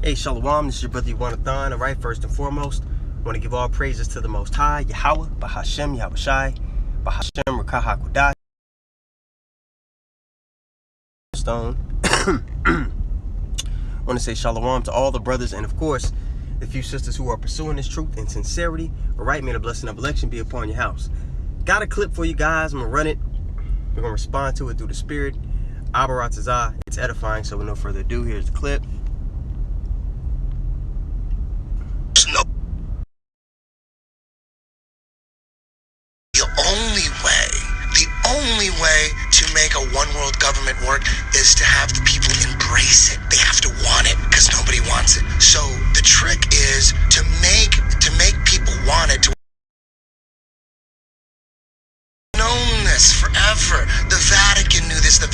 Hey, Shalom, this is your brother Yuwanathon. All right, first and foremost, I want to give all praises to the Most High, Yahweh, Bahashem, Yahushai, Bahashem, Rakahakudah, Stone. I want to say Shalom to all the brothers and, of course, the few sisters who are pursuing this truth in sincerity. All right, may the blessing of election be upon your house. Got a clip for you guys. I'm going to run it. We're going to respond to it through the Spirit. Abaratazah. It's edifying, so with no further ado, here's the clip. The only way to make a one world government work is to have the people embrace it. They have to want it because nobody wants it. So the trick is to make people want it. Known this forever. The Vatican knew this. The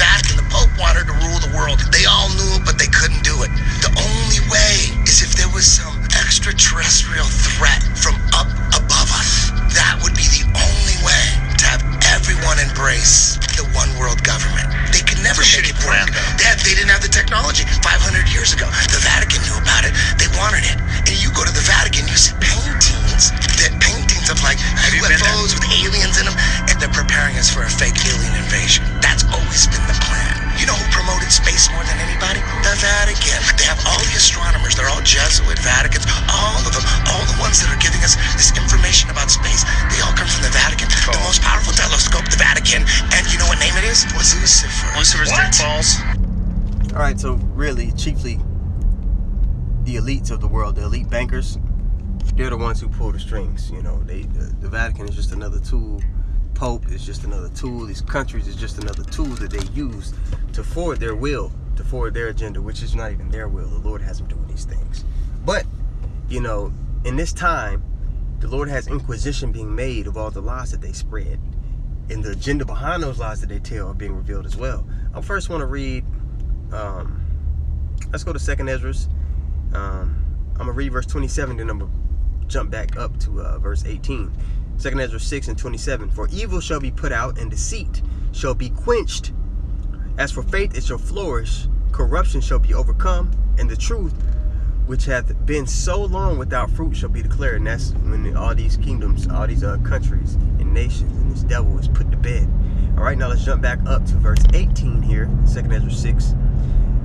Pope wanted to rule the world. They all knew it, but they couldn't do it. The only way is if there was some extraterrestrial threat from up above us. That would be the only way to have everyone embrace the one world government. They could never make it work. They didn't have the technology 500 years ago. The Vatican knew about it. They wanted it. And you go to the Vatican, you see paintings of like UFOs with aliens in them, and they're preparing us for a fake alien invasion. That's always been the plan. You know who promoted space more than anybody? The Vatican. They have all the astronomers. They're all Jesuit Vaticans. All of them. All the ones that are giving us this information about space. They all come from the Vatican. The most powerful telescope, the Vatican. And you know what name it is? Lucifer. Lucifer's dick balls. All right, so really, chiefly, the elites of the world, the elite bankers, they're the ones who pull the strings. You know, the Vatican is just another tool. Pope is just another tool. These countries is just another tool that they use to forward their will, to forward their agenda, which is not even their will. The Lord has them doing these things. But, you know, in this time, the Lord has inquisition being made of all the lies that they spread. And the agenda behind those lies that they tell are being revealed as well. I first want to read, let's go to 2nd Ezra. I'm going to read verse 27, then I'm going to jump back up to verse 18. 2nd Ezra 6:27. For evil shall be put out, and deceit shall be quenched. As for faith, it shall flourish. Corruption shall be overcome, and the truth, which hath been so long without fruit, shall be declared. And that's when all these kingdoms, all these countries and nations, and this devil is put to bed. All right, now let's jump back up to verse 18 here, 2nd Ezra 6.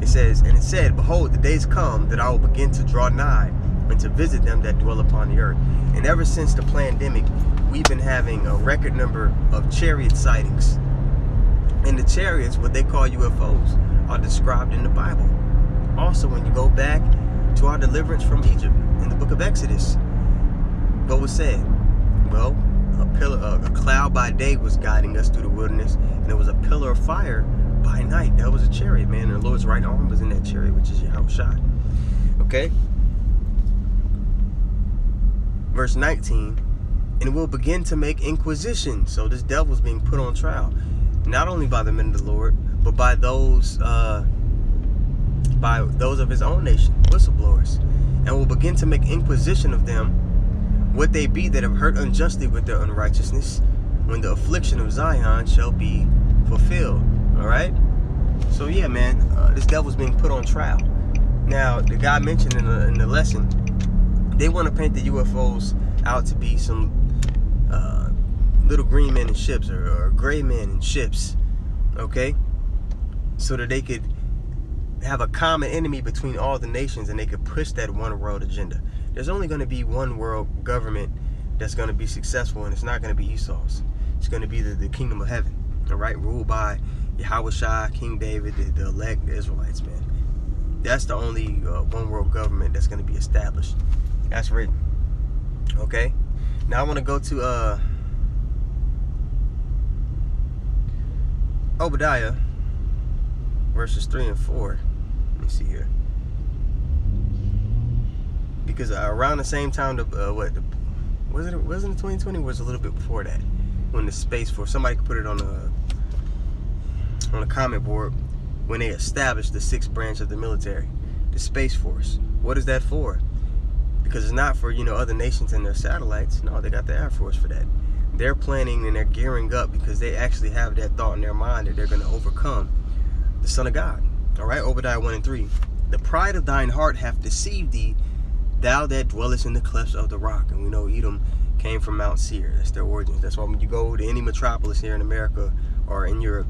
It says, and it said, behold, the days come that I will begin to draw nigh and to visit them that dwell upon the earth. And ever since the pandemic, we've been having a record number of chariot sightings. And the chariots, what they call UFOs, are described in the Bible. Also, when you go back to our deliverance from Egypt in the book of Exodus, what was said? Well, a cloud by day was guiding us through the wilderness, and there was a pillar of fire by night. That was a chariot, man. And the Lord's right arm was in that chariot, which is Yahushai. Okay? Verse 19, and will begin to make inquisition. So this devil's being put on trial, not only by the men of the Lord, but by those of his own nation, whistleblowers, and will begin to make inquisition of them, what they be that have hurt unjustly with their unrighteousness, when the affliction of Zion shall be fulfilled. All right. So yeah, man, this devil's being put on trial. Now, the guy mentioned in the lesson, they want to paint the UFOs out to be some little green men in ships or gray men in ships, okay? So that they could have a common enemy between all the nations and they could push that one world agenda. There's only going to be one world government that's going to be successful, and it's not going to be Esau's. It's going to be the kingdom of heaven, all right? Ruled by Yahushua, King David, the elect, the Israelites, man. That's the only one world government that's going to be established. That's written. Okay. Now I want to go to Obadiah verses 3 and 4. Let me see here. Because around the same time, wasn't it 2020? Was a little bit before that, when the Space Force, somebody could put it on a comment board, when they established the 6th branch of the military, the Space Force. What is that for? Because it's not for, other nations and their satellites. No, they got the Air Force for that. They're planning and they're gearing up because they actually have that thought in their mind that they're going to overcome the Son of God. All right, Obadiah 1 and 3. The pride of thine heart hath deceived thee, thou that dwellest in the clefts of the rock. And we know Edom came from Mount Seir. That's their origins. That's why when you go to any metropolis here in America or in Europe,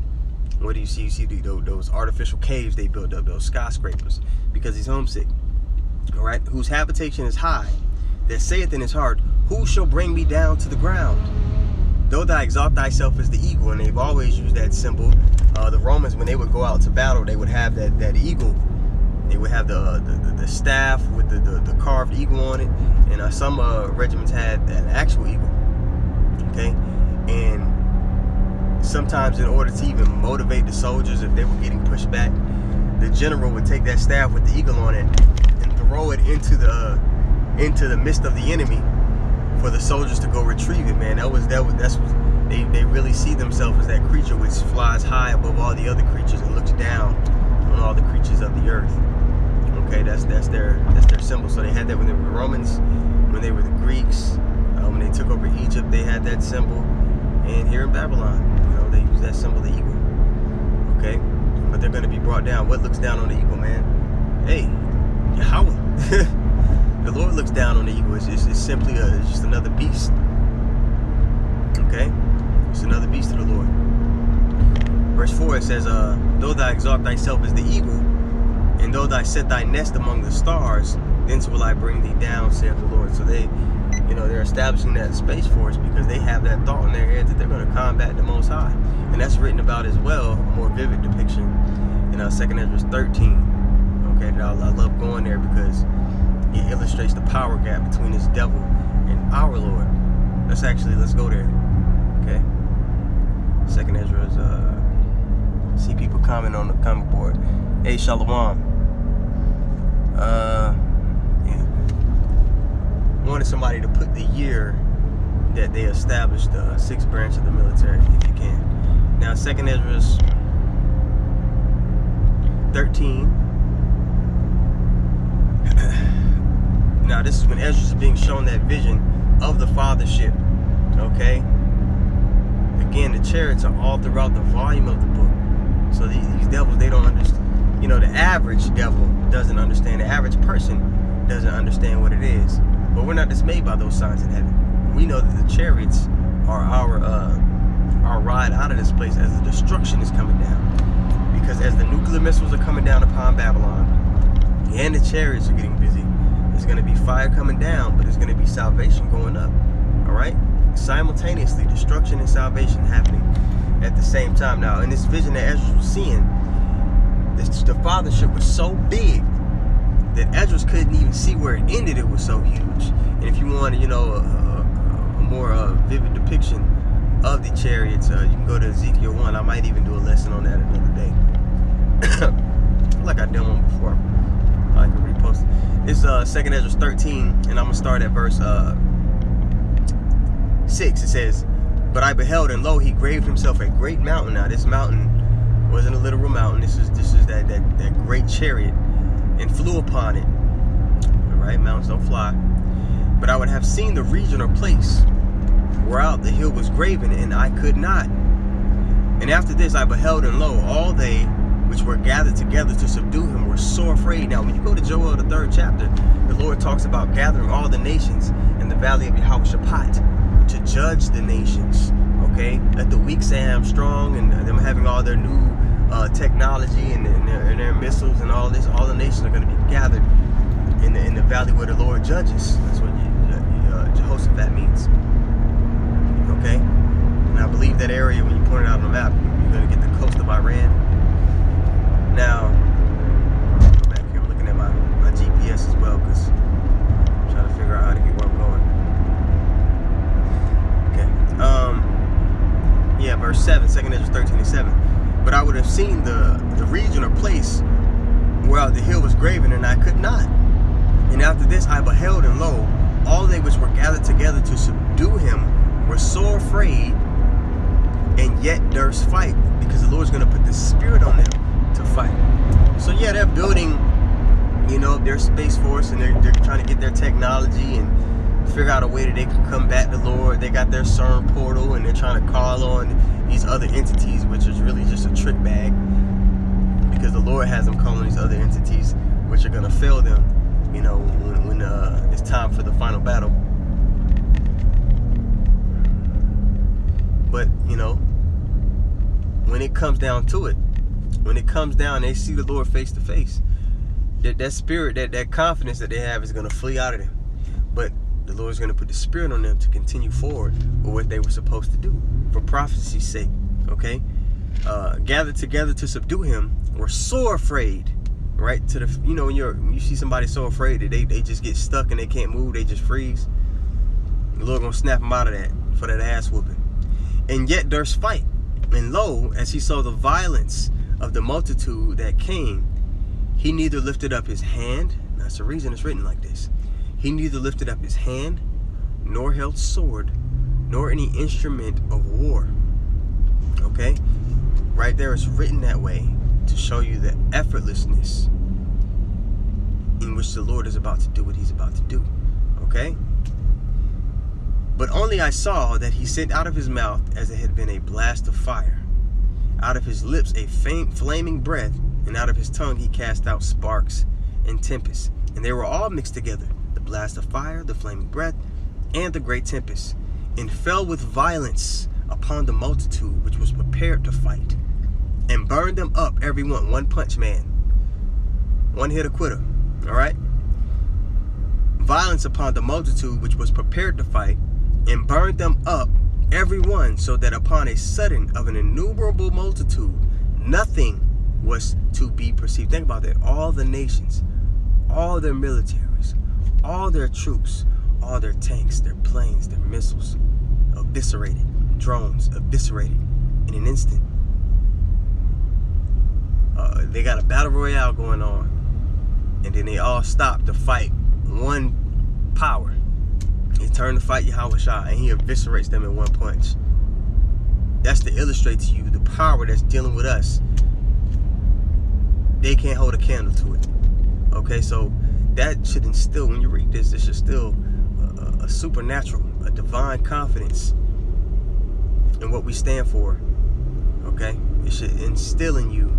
what do you see? You see those artificial caves they built up, those skyscrapers, because he's homesick. All right, whose habitation is high, that saith in his heart, who shall bring me down to the ground? Though thou exalt thyself as the eagle, and they've always used that symbol. The Romans, when they would go out to battle, they would have that eagle. They would have the staff with the carved eagle on it, and some regiments had an actual eagle. Okay, and sometimes in order to even motivate the soldiers, if they were getting pushed back, the general would take that staff with the eagle on it and throw it into the midst of the enemy for the soldiers to go retrieve it. Man, that's what they really see themselves as that creature which flies high above all the other creatures and looks down on all the creatures of the earth. Okay, that's their symbol. So they had that when they were the Romans, when they were the Greeks, when they took over Egypt, they had that symbol, and here in Babylon, they use that symbol, the eagle. Okay, but they're going to be brought down. What looks down on the eagle, man? Hey, Yahweh. The Lord looks down on the eagle. It's simply just another beast. Okay, it's another beast to the Lord. Verse 4, it says, though thou exalt thyself as the eagle, and though thou set thy nest among the stars, thence will I bring thee down, saith the Lord. So they're establishing that space force because they have that thought in their head that they're going to combat the Most High. And that's written about as well, a more vivid depiction in 2 Ezra 13. Okay, I love going there because it illustrates the power gap between this devil and our Lord. Let's go there. Okay, 2 Ezra is see people comment on the comment board. Hey, Shalom. Wanted somebody to put the year that they established the sixth branch of the military, if you can. Now, 2 Ezra 13. Now, this is when Ezra is being shown that vision of the fathership. Okay. Again, the chariots are all throughout the volume of the book. So these devils, they don't understand. The average devil doesn't understand. The average person doesn't understand what it is. But we're not dismayed by those signs in heaven. We know that the chariots are our ride out of this place as the destruction is coming down. Because as the nuclear missiles are coming down upon Babylon, and the chariots are getting busy, there's going to be fire coming down, but there's going to be salvation going up. All right? Simultaneously, destruction and salvation happening at the same time. Now, in this vision that Ezra was seeing, the fathership was so big that Ezra couldn't even see where it ended. It was so huge. And if you want, a more vivid depiction of the chariots, you can go to Ezekiel 1. I might even do a lesson on that another day. Like I've done one before. I can repost it. It's 2 Ezra 13, and I'm going to start at verse 6. It says, but I beheld, and lo, he graved himself a great mountain. Now, this mountain wasn't a literal mountain. This is that great chariot, and flew upon it. All right, mountains don't fly. But I would have seen the region or place whereout the hill was graven, and I could not. And after this I beheld, and lo, all they which were gathered together to subdue him were sore afraid. Now, when you go to Joel, the 3rd chapter, the Lord talks about gathering all the nations in the valley of Yehoshaphat to judge the nations. Okay, let the weak say I'm strong, and them having all their new technology and their missiles and all this. All the nations are going to be gathered in the valley where the Lord judges. That's what Jehoshaphat means. Okay, and I believe that area, when you point it out on the map, you're going to get the coast of Iran. Now, go back here. I'm looking at my GPS as well because I'm trying to figure out how to get where I'm going. Okay. Yeah, verse 7, 2 Ezra 13 and 7. But I would have seen the region or place whereout the hill was graven, and I could not. And after this I beheld, and lo, all they which were gathered together to subdue him were sore afraid, and yet durst fight, because the Lord's going to put the spirit on them to fight. So yeah, they're building, their space force, and they're trying to get their technology and figure out a way that they can combat the Lord. They got their CERN portal, and they're trying to call on these other entities, which is really just a trick bag, because the Lord has them calling these other entities, which are gonna fail them, you know, when it's time for the final battle. But you know, when it comes down to it, when it comes down, they see the Lord face to face. That spirit, that confidence that they have is gonna flee out of them. But the Lord's gonna put the spirit on them to continue forward with what they were supposed to do, for prophecy's sake. Okay, gathered together to subdue him, were sore afraid. Right, to the, you know, when you see somebody so afraid that they just get stuck and they can't move, they just freeze. The Lord gonna snap them out of that for that ass whooping. And yet durst fight. And lo, as he saw the violence of the multitude that came, he neither lifted up his hand. That's the reason it's written like this. He neither lifted up his hand, nor held sword, nor any instrument of war. Okay, right there it's written that way to show you the effortlessness in which the Lord is about to do what he's about to do. Okay? But only I saw that he sent out of his mouth as it had been a blast of fire, out of his lips a flaming breath, and out of his tongue he cast out sparks and tempests. And they were all mixed together, the blast of fire, the flaming breath, and the great tempest, and fell with violence upon the multitude which was prepared to fight, and burned them up every one punch man, one hit a quitter. All right, violence upon the multitude which was prepared to fight, and burned them up every one, so that upon a sudden of an innumerable multitude nothing was to be perceived. Think about that. All the nations, all their militaries, all their troops, all their tanks, their planes, their missiles eviscerated, drones eviscerated in an instant. They got a battle royale going on, and then they all stop to fight one power. He turned to fight Yahweh Shah, and he eviscerates them in one punch. That's to illustrate to you the power that's dealing with us. They can't hold a candle to it. Okay, so that should instill, when you read this, it should instill a supernatural, a divine confidence in what we stand for. Okay, it should instill in you,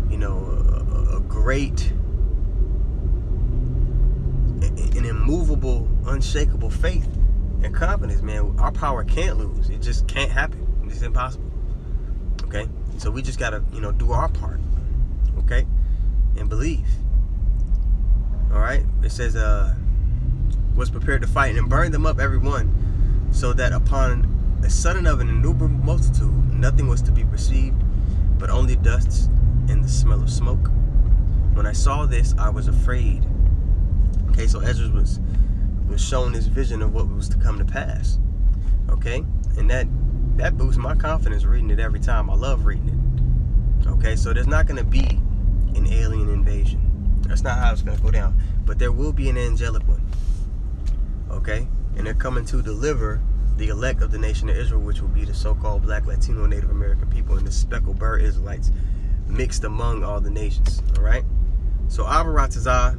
you know, a great, an immovable, unshakable faith and confidence, man. Our power can't lose. It just can't happen. It's impossible. Okay, so we just gotta, you know, do our part. Okay, and believe. All right, it says was prepared to fight, and burned them up every one, so that upon a sudden of an innumerable multitude nothing was to be perceived, but only dust and the smell of smoke. When I saw this, I was afraid. Okay, so Ezra was shown this vision of what was to come to pass. Okay, and that boosts my confidence reading it every time. I love reading it. Okay, so there's not going to be an alien invasion. That's not how it's going to go down. But there will be an angelic one. Okay, and they're coming to deliver the elect of the nation of Israel, which will be the so-called Black, Latino, Native American people, and the speckled bird Israelites mixed among all the nations. All right, so Abaratazah,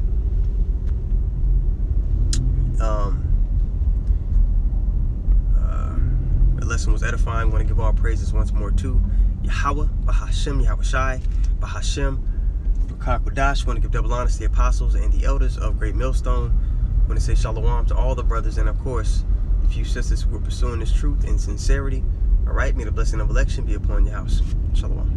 the lesson was edifying. I want to give all praises once more to Yahweh, Bahashem, Yahweh Shai, Bahashem, Kodash. Want to give double honor to the apostles and the elders of Great Millstone. Want to say shalom to all the brothers, and of course, if you sisters who are pursuing this truth in sincerity. All right, may the blessing of election be upon your house. Shalom.